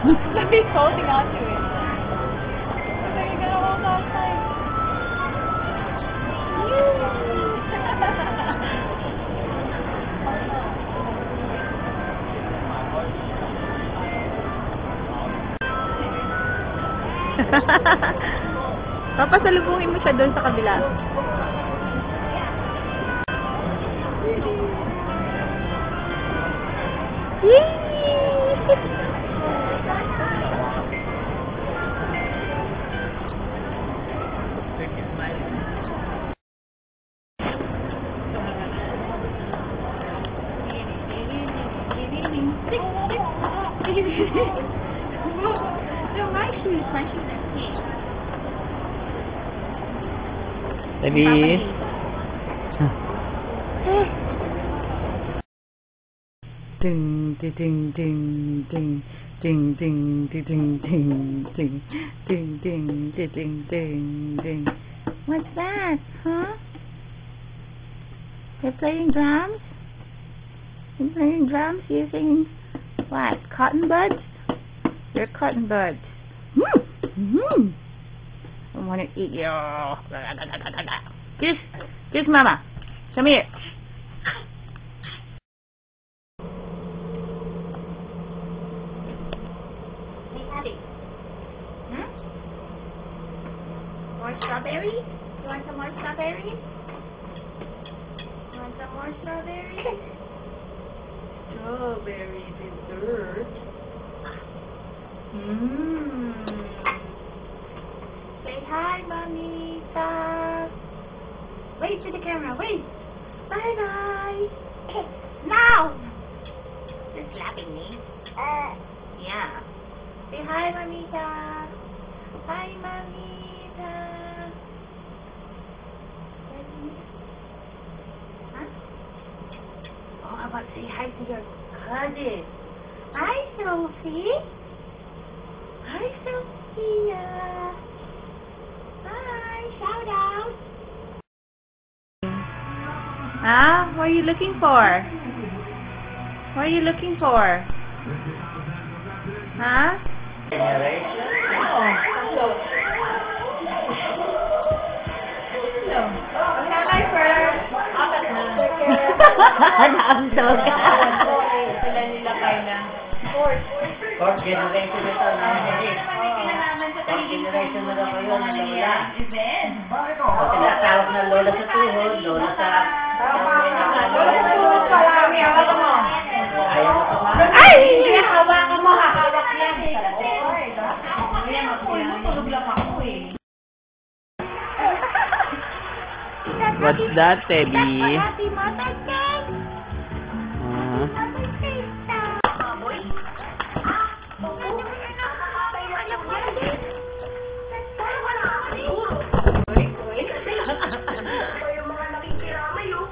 He's holding on to it. So you gotta hold on tight. Papasalubungin mo siya doon sa kabila. My shoes are pink. Baby. Ding ding ding ding ding ding ding ding ding ding ding ding ding ding ding. What's that, huh? You're playing drums? You're playing drums using what? Cotton buds? You're cotton buds. Mm-hmm. I want to eat you. Kiss mama. Come here. Hey, Abby. More strawberry? You want some more strawberry? You want some more strawberry? Strawberry dessert. Say hi, Mamita. Wave to the camera. Wave. Bye-bye. Now. You're slapping me. Yeah. Say hi, Mamita. Hi, Mamita. Huh? Oh, how about say hi to your cousin? Hi, Sophie. Hi, Sophia. Hi, shout out. Huh? What are you looking for? What are you looking for? Huh? Nanay first. Apat na. Naamdog. Sila nila Kayla. Fourth generation ito. Fourth generation na daw kayo. Event. Bakit o? Tinatawag na lola sa tuhod, lola sa... Lola sa tuhod pala. Hawakan mo. Ayaw mo tumakas. Ay! Hawakan mo. Hahawak yan. Tulog lang ako eh. What's that, baby? Happy Mother's Day! Mother's Day stuff! Boy? Yung mga nakikiramay, oh.